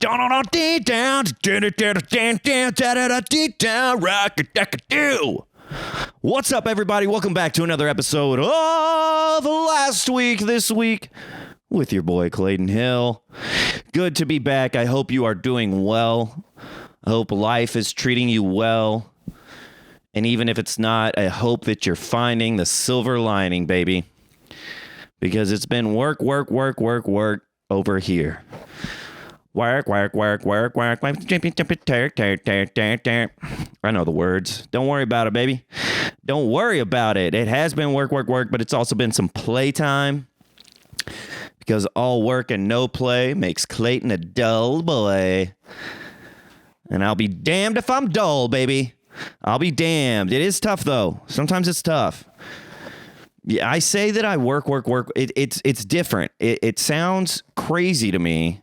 What's up, everybody? Welcome back to another episode of Last Week This Week with your boy Clayton Hill. Good to be back. I hope you are doing well. I hope life is treating you well. And even if it's not, I hope that you're finding the silver lining, baby. Because it's been work over here. Work. I know the words. Don't worry about it, baby. Don't worry about it. It has been work, but it's also been some playtime. Because all work and no play makes Clayton a dull boy. And I'll be damned if I'm dull, baby. I'll be damned. It is tough, though. Sometimes it's tough. Yeah, I say that I work. It's different. It sounds crazy to me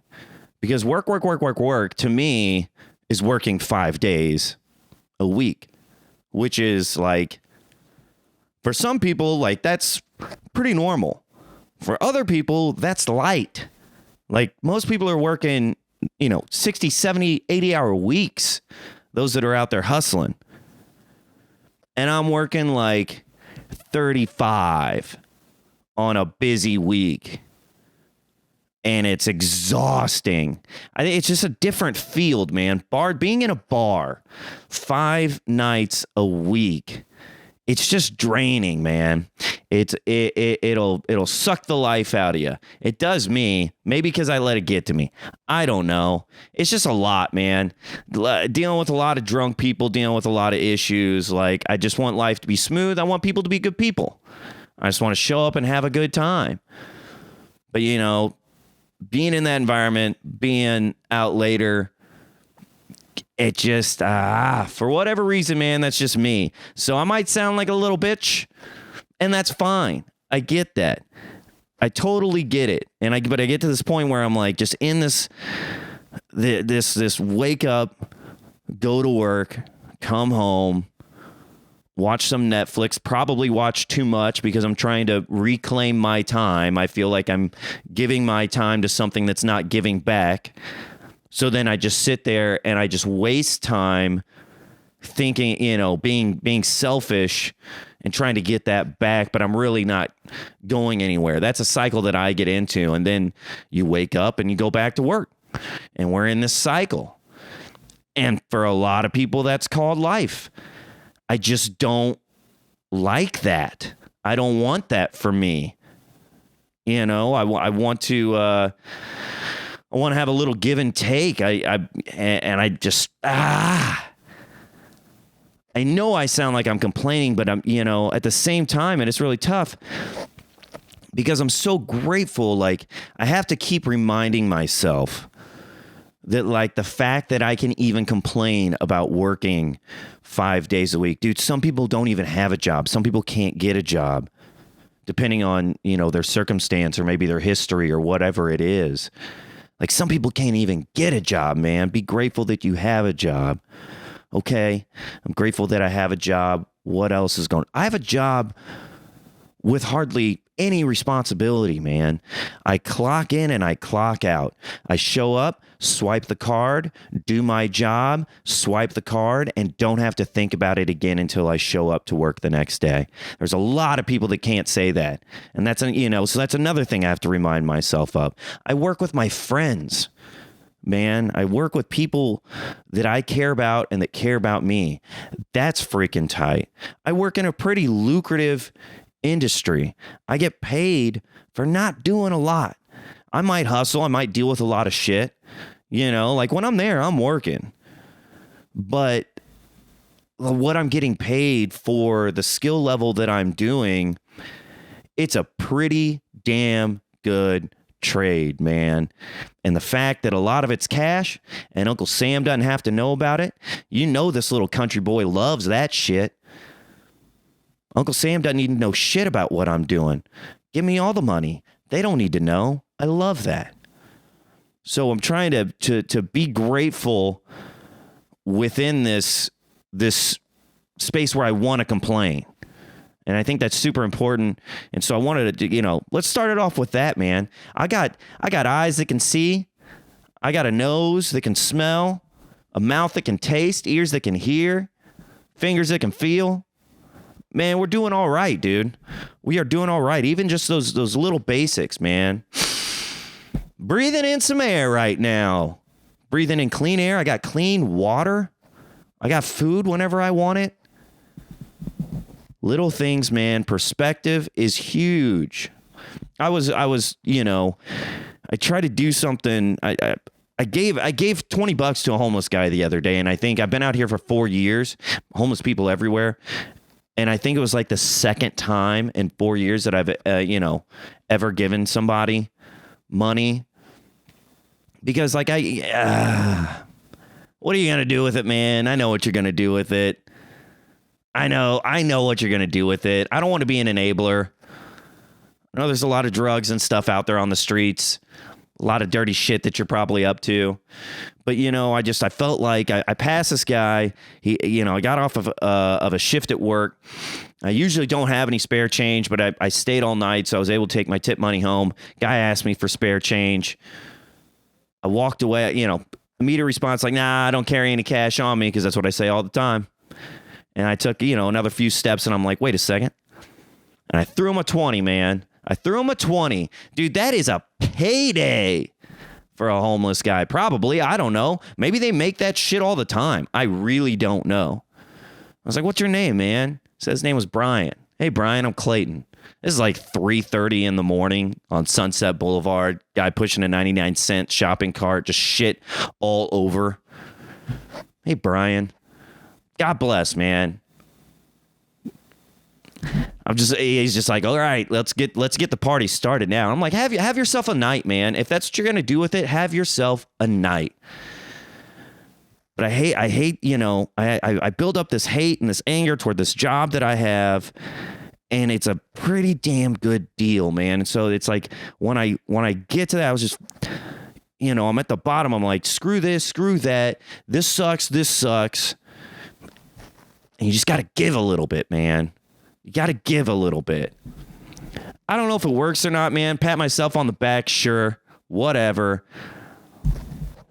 because work to me is working 5 days a week, which is like, for some people, like that's pretty normal. For other people, that's light. Like most people are working, 60, 70, 80-hour weeks, those that are out there hustling. And I'm working like 35 on a busy week. And it's exhausting. I think it's just a different field, man. Being in a bar 5 nights a week, it's just draining, man. It'll suck the life out of you. It does me. Maybe because I let it get to me. I don't know. It's just a lot, man. Dealing with a lot of drunk people, dealing with a lot of issues. Like, I just want life to be smooth. I want people to be good people. I just want to show up and have a good time. But, being in that environment, being out later, it just, for whatever reason, man, that's just me. So I might sound like a little bitch, and that's fine. I get that. I totally get it. But I get to this point where I'm like just in this wake up, go to work, come home, watch some Netflix, probably watch too much because I'm trying to reclaim my time. I feel like I'm giving my time to something that's not giving back. So then I just sit there and I just waste time thinking, being selfish and trying to get that back, but I'm really not going anywhere. That's a cycle that I get into. And then you wake up and you go back to work. And we're in this cycle. And for a lot of people, that's called life. I just don't like that. I don't want that for me. I want to have a little give and take. I know I sound like I'm complaining, but I'm, at the same time, and it's really tough because I'm so grateful. Like, I have to keep reminding myself that, like, the fact that I can even complain about working 5 days a week. Dude, some people don't even have a job. Some people can't get a job depending on, their circumstance or maybe their history or whatever it is. Like, some people can't even get a job, man. Be grateful that you have a job. Okay, I'm grateful that I have a job. What else is going on? I have a job with hardly any responsibility, man. I clock in and I clock out. I show up, swipe the card, do my job, swipe the card, and don't have to think about it again until I show up to work the next day. There's a lot of people that can't say that. And that's, so that's another thing I have to remind myself of. I work with my friends. Man, I work with people that I care about and that care about me. That's freaking tight. I work in a pretty lucrative industry. I get paid for not doing a lot. I might hustle. I might deal with a lot of shit. Like when I'm there, I'm working. But what I'm getting paid for, the skill level that I'm doing, it's a pretty damn good trade, man. And the fact that a lot of it's cash and Uncle Sam doesn't have to know about it, this little country boy loves that shit. Uncle Sam doesn't even know shit about what I'm doing. Give me all the money. They don't need to know. I love that. So I'm trying to be grateful within this space where I want to complain. And I think that's super important. And so I wanted to, let's start it off with that, man. I got eyes that can see. I got a nose that can smell, a mouth that can taste, ears that can hear, fingers that can feel. Man, we're doing all right, dude. We are doing all right. Even just those little basics, man. Breathing in some air right now. Breathing in clean air. I got clean water. I got food whenever I want it. Little things, man. Perspective is huge. I was, I tried to do something. I gave $20 to a homeless guy the other day, and I think I've been out here for 4 years, homeless people everywhere. And I think it was like the second time in 4 years that I've, ever given somebody money. Because like what are you going to do with it, man? I know what you're going to do with it. I know what you're going to do with it. I don't want to be an enabler. I know there's a lot of drugs and stuff out there on the streets. A lot of dirty shit that you're probably up to. But, I felt like I passed this guy. I got off of a shift at work. I usually don't have any spare change, but I stayed all night, so I was able to take my tip money home. Guy asked me for spare change. I walked away, immediate response like, nah, I don't carry any cash on me, because that's what I say all the time. And I took, another few steps, and I'm like, wait a second. And I threw him a 20, man. I threw him a 20. Dude, that is a payday for a homeless guy. Probably. I don't know. Maybe they make that shit all the time. I really don't know. I was like, what's your name, man? He said his name was Brian. Hey, Brian, I'm Clayton. This is like 3:30 in the morning on Sunset Boulevard. Guy pushing a 99-cent shopping cart. Just shit all over. Hey, Brian. God bless, man. He's just like, all right, let's get the party started now. I'm like, have yourself a night, man. If that's what you're gonna do with it, have yourself a night. But I hate, I build up this hate and this anger toward this job that I have, and it's a pretty damn good deal, man. And so it's like when I get to that, I was just, I'm at the bottom. I'm like, screw this, screw that. This sucks. And you just got to give a little bit, man. You got to give a little bit. I don't know if it works or not, man. Pat myself on the back, sure, whatever.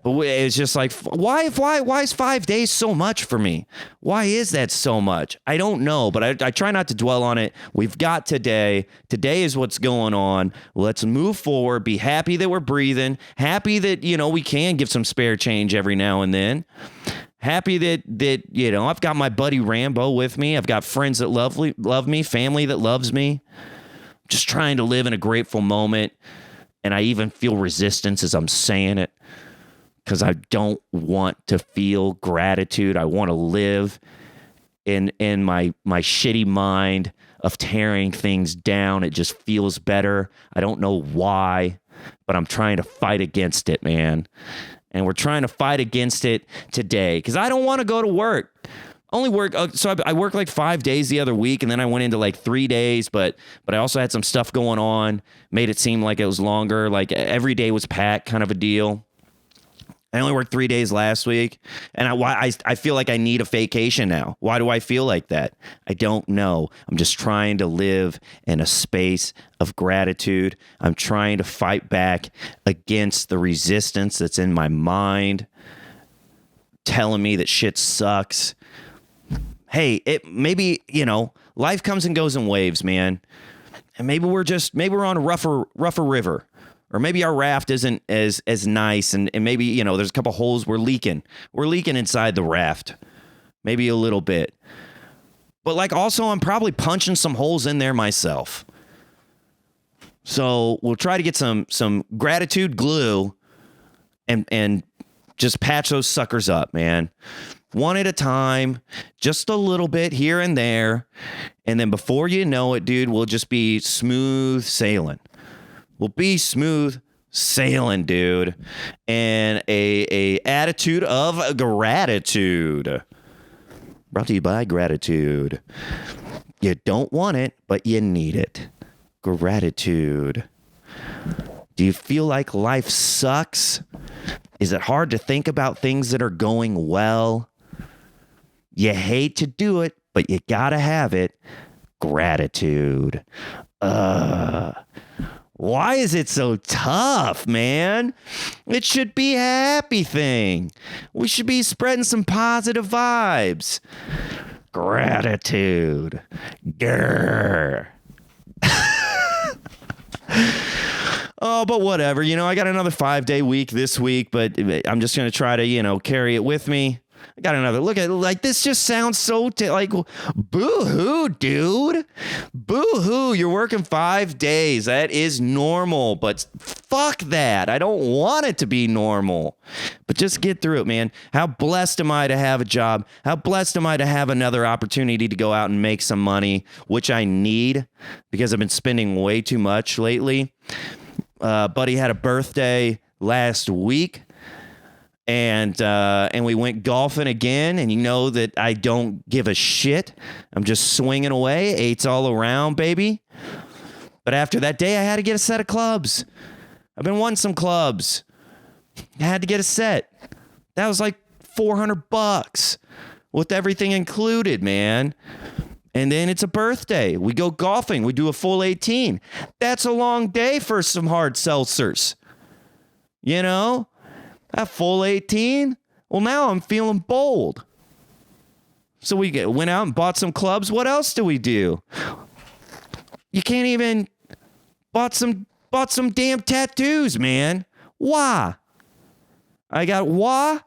But it's just like, why is 5 days so much for me? Why is that so much? I don't know, but I try not to dwell on it. We've got today. Today is what's going on. Let's move forward. Be happy that we're breathing. Happy that, we can give some spare change every now and then. Happy that I've got my buddy Rambo with me. I've got friends that love me, family that loves me. Just trying to live in a grateful moment. And I even feel resistance as I'm saying it, because I don't want to feel gratitude. I want to live in my shitty mind of tearing things down. It just feels better. I don't know why, but I'm trying to fight against it, man. And we're trying to fight against it today, because I don't want to go to work. Only work. So I worked like 5 days the other week, and then I went into like 3 days. But I also had some stuff going on, made it seem like it was longer. Like every day was packed, kind of a deal. I only worked 3 days last week, and I feel like I need a vacation now. Why do I feel like that? I don't know. I'm just trying to live in a space of gratitude. I'm trying to fight back against the resistance that's in my mind, telling me that shit sucks. Hey, maybe life comes and goes in waves, man, and maybe we're on a rougher river. Or maybe our raft isn't as nice, and maybe, there's a couple holes we're leaking. We're leaking inside the raft. Maybe a little bit. But like also I'm probably punching some holes in there myself. So we'll try to get some gratitude glue and just patch those suckers up, man. One at a time, just a little bit here and there. And then before you know it, dude, we'll just be smooth sailing. We'll be smooth sailing, dude. And a attitude of gratitude. Brought to you by Gratitude. You don't want it, but you need it. Gratitude. Do you feel like life sucks? Is it hard to think about things that are going well? You hate to do it, but you gotta have it. Gratitude. Why is it so tough, man? It should be a happy thing. We should be spreading some positive vibes. Gratitude. Grr. Oh, but whatever. I got another 5-day week this week, but I'm just going to try to, carry it with me. I got another look at it. Like, this just sounds so boo-hoo, dude. Boo-hoo. You're working 5 days. That is normal, but fuck that. I don't want it to be normal, but just get through it, man. How blessed am I to have a job? How blessed am I to have another opportunity to go out and make some money, which I need because I've been spending way too much lately. Buddy had a birthday last week. And we went golfing again, and you know that I don't give a shit. I'm just swinging away, 8s all around, baby. But after that day, I had to get a set of clubs. I've been wanting some clubs. I had to get a set. That was like $400 with everything included, man. And then it's a birthday. We go golfing. We do a full 18. That's a long day for some hard seltzers. A full 18? Well, now I'm feeling bold. So we went out and bought some clubs. What else do we do? You can't even bought some damn tattoos, man. Why? I got wah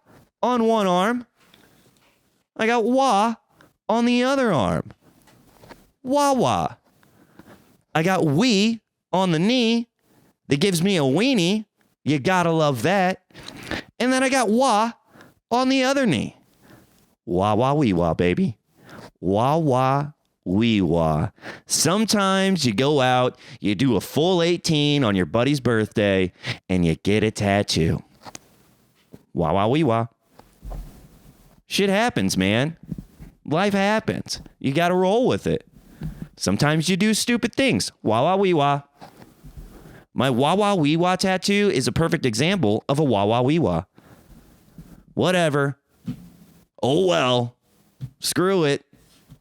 on one arm. I got wah on the other arm. Wah wah. I got wee on the knee that gives me a weenie. You gotta love that. And then I got wah on the other knee. Wah, wah, wee, wah, baby. Wah, wah, wee, wah. Sometimes you go out, you do a full 18 on your buddy's birthday, and you get a tattoo. Wah, wah, wee, wah. Shit happens, man. Life happens. You got to roll with it. Sometimes you do stupid things. Wah, wah, wee, wah. My wah wah wee wah tattoo is a perfect example of a wah wah wee wah. Whatever. Oh well. Screw it.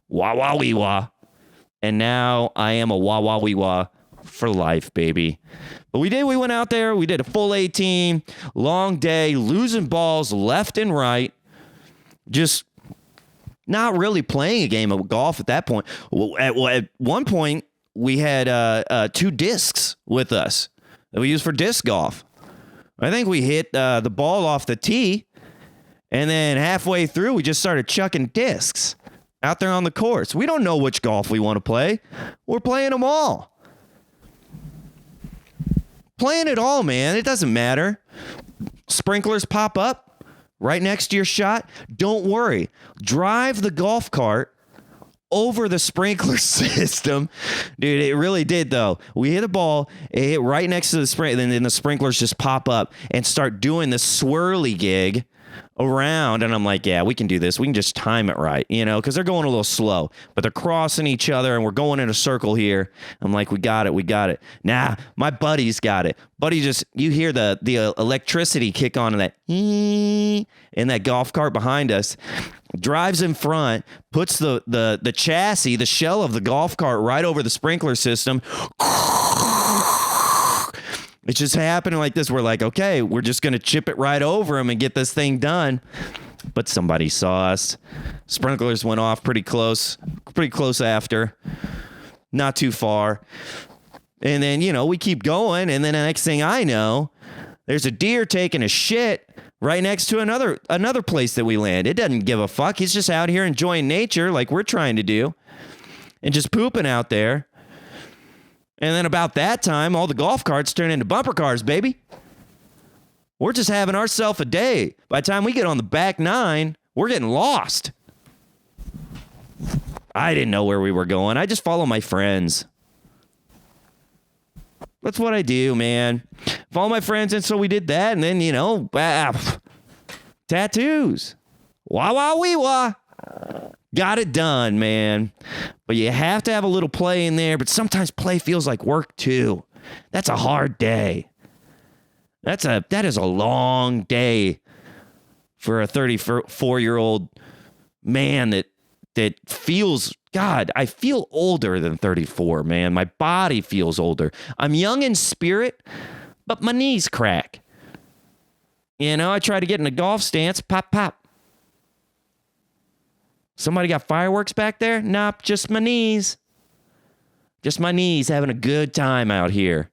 Wah wah wee wah. And now I am a wah wah wee wah for life, baby. But we went out there. We did a full 18. Long day. Losing balls left and right. Just not really playing a game of golf at that point. At one point, we had 2 discs with us that we used for disc golf. I think we hit the ball off the tee, and then halfway through, we just started chucking discs out there on the course. We don't know which golf we want to play. We're playing them all. Playing it all, man. It doesn't matter. Sprinklers pop up right next to your shot. Don't worry. Drive the golf cart over the sprinkler system. Dude, it really did, though. We hit a ball, it hit right next to the sprinkler, and then the sprinklers just pop up and start doing the swirly gig around. And I'm like, yeah, we can do this. We can just time it right, because they're going a little slow, but they're crossing each other, and we're going in a circle here. I'm like, we got it. Nah, my buddy's got it. Buddy you hear the electricity kick on in that golf cart behind us. Drives in front, puts the chassis, the shell of the golf cart right over the sprinkler system. It's just happening like this. We're like, okay, we're just going to chip it right over him and get this thing done. But somebody saw us. Sprinklers went off pretty close after. Not too far. And then, we keep going. And then the next thing I know, there's a deer taking a shit right next to another place that we land. It doesn't give a fuck. He's just out here enjoying nature like we're trying to do and just pooping out there. And then about that time, all the golf carts turn into bumper cars, baby. We're just having ourselves a day. By the time we get on the back 9, we're getting lost. I didn't know where we were going. I just follow my friends. That's what I do, man. Follow my friends, and so we did that, and then, tattoos. Wah, wah, wee, wah. Got it done, man. But you have to have a little play in there, but sometimes play feels like work, too. That's a hard day. That is a long day for a 34-year-old man that feels God, I feel older than 34, man. My body feels older. I'm young in spirit, but my knees crack. I try to get in a golf stance, pop, pop. Somebody got fireworks back there? Nope, just my knees. Just my knees having a good time out here.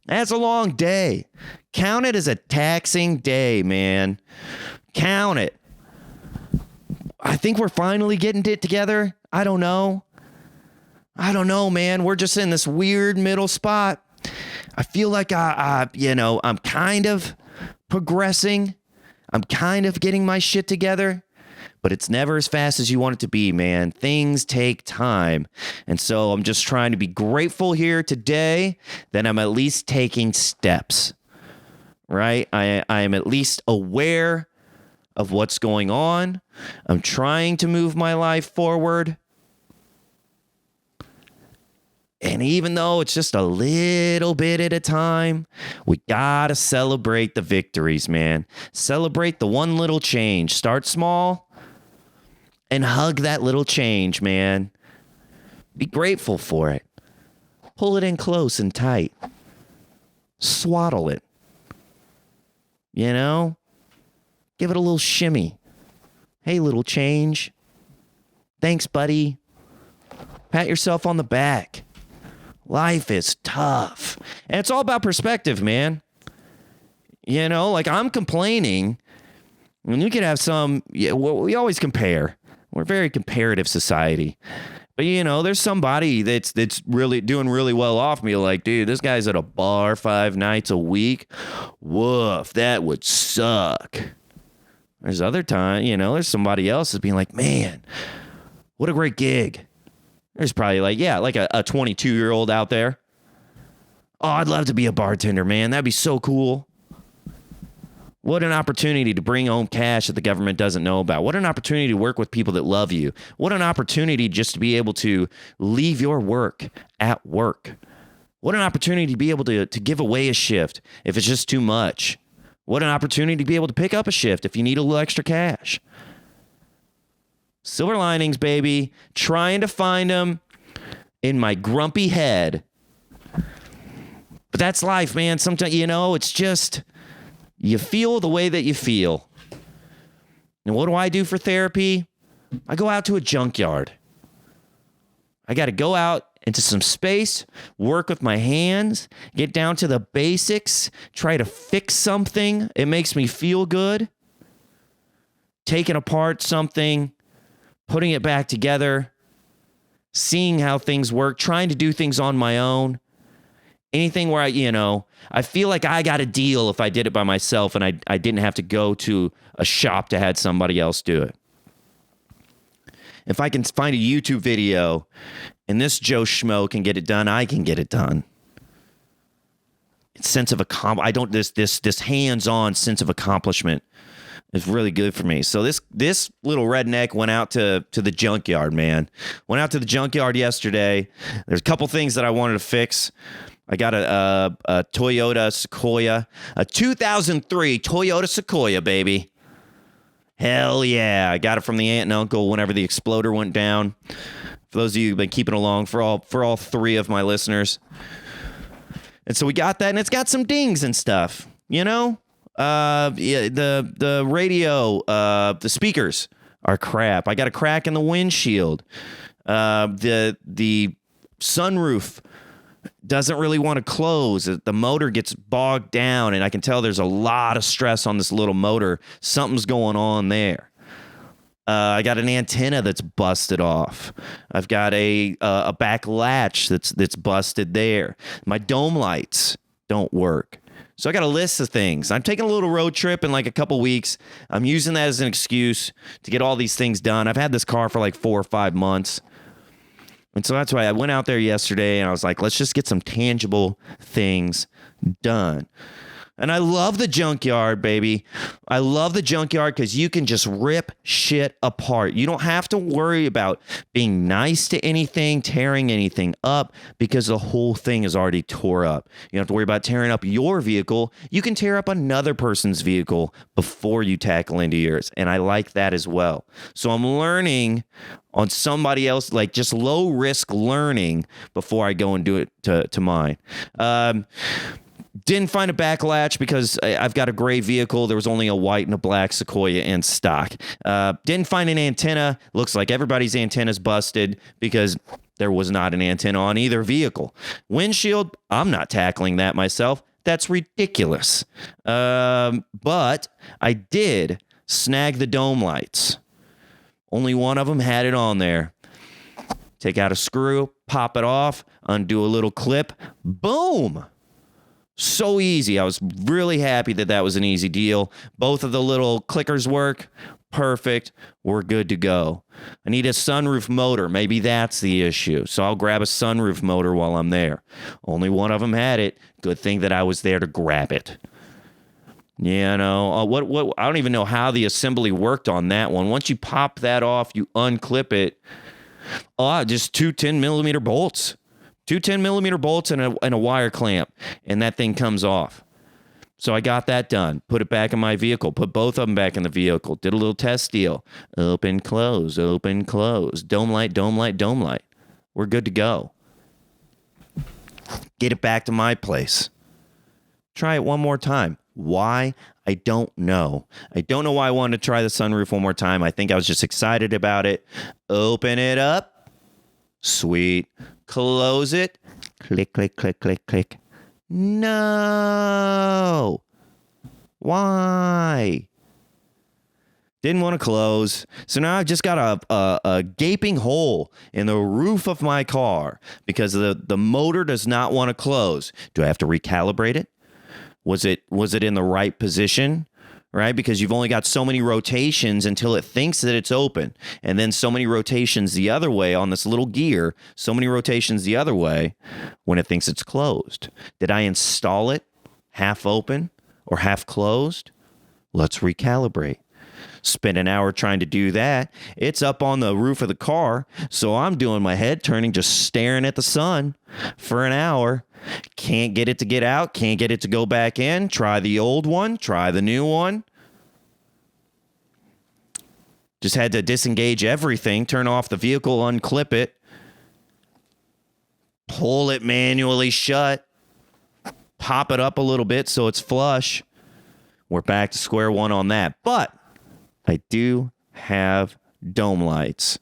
That's a long day. Count it as a taxing day, man. Count it. I think we're finally getting it together. I don't know, man. We're just in this weird middle spot. I feel like I'm kind of progressing. I'm kind of getting my shit together, but it's never as fast as you want it to be, man. Things take time. And so I'm just trying to be grateful here today that I'm at least taking steps, right? I am at least aware of what's going on. I'm trying to move my life forward. And even though it's just a little bit at a time, we gotta celebrate the victories, man. Celebrate the one little change. Start small and hug that little change, man. Be grateful for it. Pull it in close and tight. Swaddle it. Give it a little shimmy. Hey, little change. Thanks, buddy. Pat yourself on the back. Life is tough. And it's all about perspective, man. Like I'm complaining. And you could have we always compare. We're a very comparative society. But, there's somebody that's really doing really well off me. Like, dude, this guy's at a bar 5 nights a week. Woof, that would suck. There's other time, there's somebody else that's being like, man, what a great gig. There's probably like a 22-year-old out there. Oh, I'd love to be a bartender, man. That'd be so cool. What an opportunity to bring home cash that the government doesn't know about. What an opportunity to work with people that love you. What an opportunity just to be able to leave your work at work. What an opportunity to be able to give away a shift if it's just too much. What an opportunity to be able to pick up a shift if you need a little extra cash. Silver linings, baby. Trying to find them in my grumpy head. But that's life, man. Sometimes, it's just, you feel the way that you feel. And what do I do for therapy? I go out to a junkyard. I got to go out into some space, work with my hands, get down to the basics, try to fix something. It makes me feel good. Taking apart something, putting it back together, seeing how things work, trying to do things on my own. Anything where I feel like I got a deal if I did it by myself and I didn't have to go to a shop to have somebody else do it. If I can find a YouTube video and this Joe Schmo can get it done, I can get it done. Sense of this hands-on sense of accomplishment is really good for me. So this little redneck went out to the junkyard, man. Went out to the junkyard yesterday. There's a couple things that I wanted to fix. I got a Toyota Sequoia, a 2003 Toyota Sequoia, baby. Hell yeah. I got it from the aunt and uncle whenever the exploder went down. For those of you who've been keeping along, for all 3 of my listeners. And so we got that, and it's got some dings and stuff, the radio, the speakers are crap. I got a crack in the windshield. The sunroof doesn't really want to close. The motor gets bogged down, and I can tell there's a lot of stress on this little motor. Something's going on there. I got an antenna that's busted off. I've got a back latch that's busted there. My dome lights don't work. So I got a list of things. I'm taking a little road trip in like a couple weeks. I'm using that as an excuse to get all these things done. I've had this car for like 4 or 5 months. And so that's why I went out there yesterday and I was like, let's just get some tangible things done. And I love the junkyard, baby. I love the junkyard because you can just rip shit apart. You don't have to worry about being nice to anything, tearing anything up, because the whole thing is already tore up. You don't have to worry about tearing up your vehicle. You can tear up another person's vehicle before you tackle into yours. And I like that as well. So I'm learning on somebody else, like just low risk learning before I go and do it to mine. Didn't find a backlatch because I've got a gray vehicle. There was only a white and a black Sequoia in stock. Didn't find an antenna. Looks like everybody's antenna's busted because there was not an antenna on either vehicle. Windshield, I'm not tackling that myself. That's ridiculous. But I did snag the dome lights. Only one of them had it on there. Take out a screw, pop it off, undo a little clip. Boom! So easy. I was really happy that was an easy deal. Both of the little clickers work. Perfect. We're good to go. I need a sunroof motor. Maybe that's the issue. So I'll grab a sunroof motor while I'm there. Only one of them had it. Good thing that I was there to grab it. Yeah, no. What? I don't even know how the assembly worked on that one. Once you pop that off, you unclip it. Just two 10-millimeter bolts. Two 10-millimeter bolts and a wire clamp, and that thing comes off. So I got that done. Put it back in my vehicle. Put both of them back in the vehicle. Did a little test deal. Open, close, open, close. Dome light, dome light, dome light. We're good to go. Get it back to my place. Try it one more time. Why? I don't know. I don't know why I wanted to try the sunroof one more time. I think I was just excited about it. Open it up. Sweet. Close it. Click, click, click, click, click. No. Why? Didn't want to close. So now I've just got a gaping hole in the roof of my car because the motor does not want to close. Do I have to recalibrate it? Was it in the right position? Right? Because you've only got so many rotations until it thinks that it's open. And then so many rotations the other way on this little gear, so many rotations the other way when it thinks it's closed. Did I install it half open or half closed? Let's recalibrate. Spend an hour trying to do that. It's up on the roof of the car, so I'm doing my head turning, just staring at the sun for an hour. Can't get it to get out. Can't get it to go back in. Try the old one. Try the new one. Just had to disengage everything. Turn off the vehicle. Unclip it. Pull it manually shut. Pop it up a little bit so it's flush. We're back to square one on that. But I do have dome lights.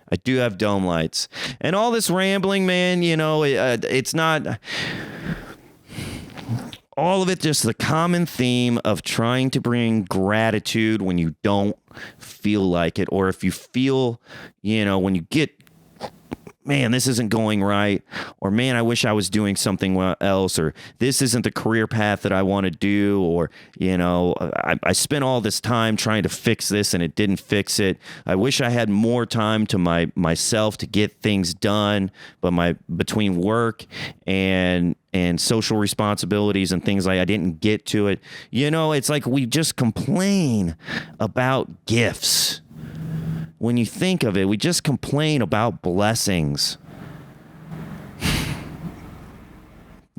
I do have dome lights. And all this rambling, man, it's not... All of it just the common theme of trying to bring gratitude when you don't feel like it. Or if you feel, when you get... Man, this isn't going right. Or, man, I wish I was doing something else. Or this isn't the career path that I want to do. Or, I spent all this time trying to fix this and it didn't fix it. I wish I had more time to myself to get things done. But between work and social responsibilities and things like I didn't get to it. It's like we just complain about gifts. When you think of it, we just complain about blessings.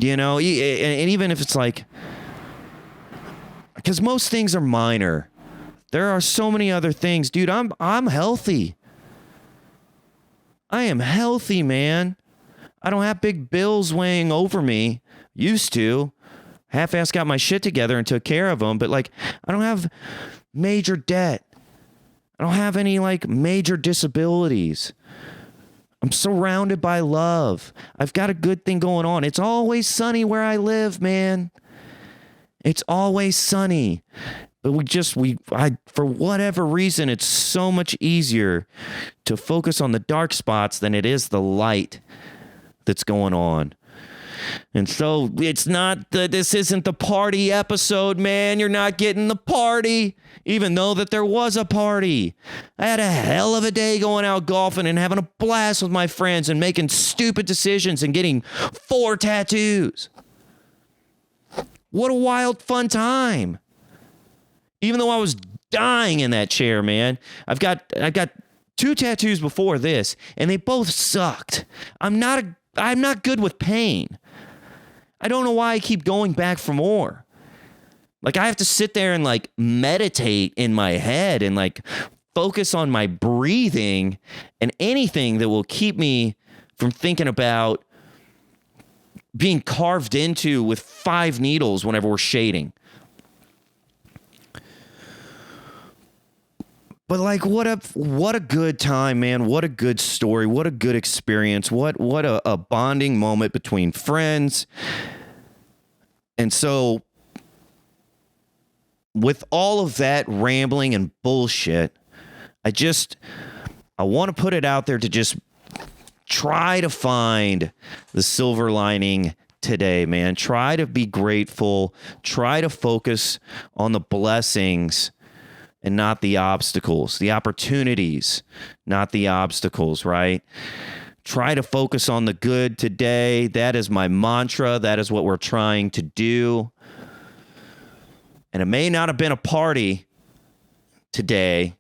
And even if it's like, because most things are minor. There are so many other things. Dude, I'm healthy. I am healthy, man. I don't have big bills weighing over me. Used to. Half-ass got my shit together and took care of them. But, I don't have major debt. I don't have any, major disabilities. I'm surrounded by love. I've got a good thing going on. It's always sunny where I live, man. It's always sunny. But for whatever reason, it's so much easier to focus on the dark spots than it is the light that's going on. And so this isn't the party episode, man. You're not getting the party, even though that there was a party. I had a hell of a day going out golfing and having a blast with my friends and making stupid decisions and getting 4 tattoos. What a wild, fun time. Even though I was dying in that chair, man. I've got 2 tattoos before this, and they both sucked. I'm not good with pain. I don't know why I keep going back for more. Like, I have to sit there and like meditate in my head and like focus on my breathing and anything that will keep me from thinking about being carved into with 5 needles whenever we're shading. But like, what a good time, man. What a good story. What a good experience. What a bonding moment between friends. And so with all of that rambling and bullshit, I want to put it out there to just try to find the silver lining today, man. Try to be grateful. Try to focus on the blessings and not the obstacles, the opportunities, not the obstacles, right? Try to focus on the good today. That is my mantra. That is what we're trying to do. And it may not have been a party today,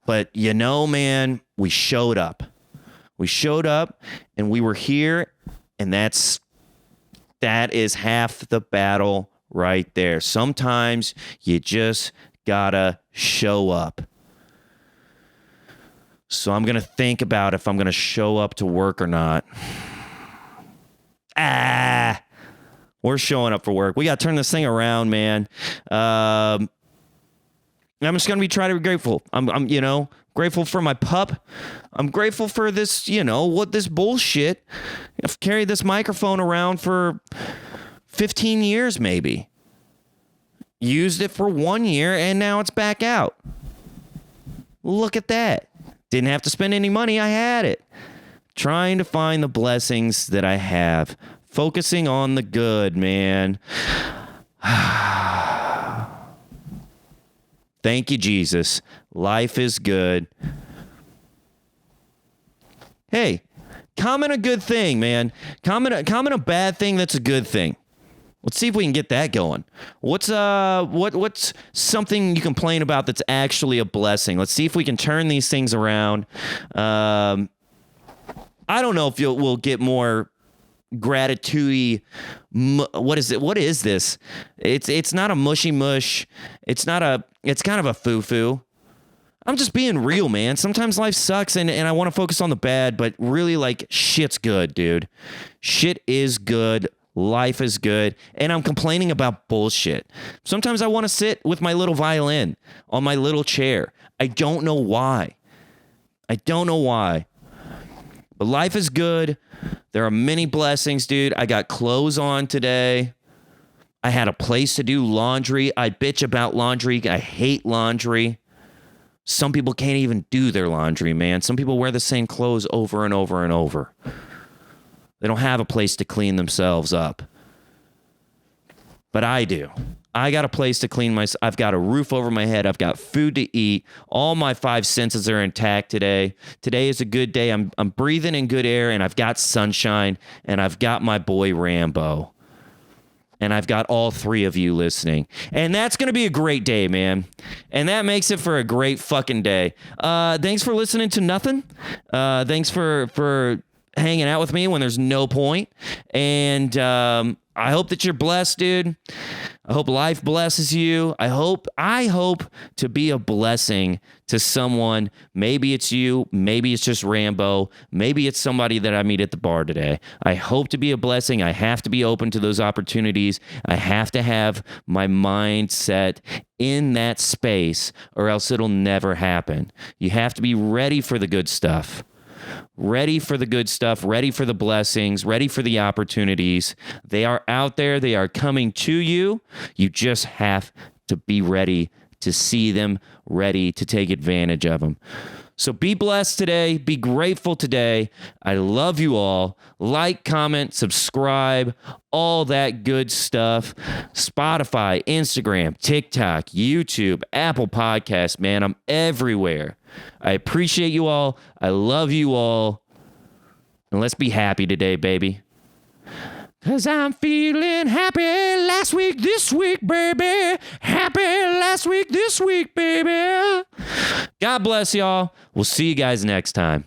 but you know, man, we showed up. We showed up and we were here, and that is half the battle right there. Sometimes you just gotta show up. So I'm gonna think about if I'm gonna show up to work or not. We're showing up for work. We gotta turn this thing around, man. I'm just gonna try to be grateful. I'm grateful for my pup. I'm grateful for this, what this bullshit. I've carried this microphone around for 15 years, maybe. Used it for 1 year, and now it's back out. Look at that. Didn't have to spend any money. I had it. Trying to find the blessings that I have. Focusing on the good, man. Thank you, Jesus. Life is good. Hey, comment a good thing, man. Comment a bad thing that's a good thing. Let's see if we can get that going. What's something you complain about that's actually a blessing? Let's see if we can turn these things around. I don't know if we'll get more gratitude. What is it? What is this? It's not a mushy mush. It's kind of a foo-foo. I'm just being real, man. Sometimes life sucks and I want to focus on the bad, but really, like, shit's good, dude. Shit is good. Life is good. And I'm complaining about bullshit. Sometimes I want to sit with my little violin on my little chair. I don't know why. But life is good. There are many blessings, dude. I got clothes on today. I had a place to do laundry. I bitch about laundry. I hate laundry. Some people can't even do their laundry, man. Some people wear the same clothes over and over and over. They don't have a place to clean themselves up. But I do. I got a place to clean myself. I've got a roof over my head. I've got food to eat. All my 5 senses are intact today. Today is a good day. I'm breathing in good air, and I've got sunshine, and I've got my boy Rambo. And I've got all 3 of you listening. And that's going to be a great day, man. And that makes it for a great fucking day. Thanks for listening to nothing. Thanks for hanging out with me when there's no point. And I hope that you're blessed, dude. I hope life blesses you. I hope to be a blessing to someone. Maybe it's you. Maybe it's just Rambo. Maybe it's somebody that I meet at the bar today. I hope to be a blessing. I have to be open to those opportunities. I have to have my mind set in that space, or else it'll never happen. You have to be ready for the good stuff. Ready for the good stuff, ready for the blessings, ready for the opportunities. They are out there. They are coming to you. You just have to be ready to see them, ready to take advantage of them. So be blessed today. Be grateful today. I love you all. Like, comment, subscribe, all that good stuff. Spotify, Instagram, TikTok, YouTube, Apple Podcasts, man. I'm everywhere. I appreciate you all. I love you all. And let's be happy today, baby. 'Cause I'm feeling happy last week, this week, baby. Happy last week, this week, baby. God bless y'all. We'll see you guys next time.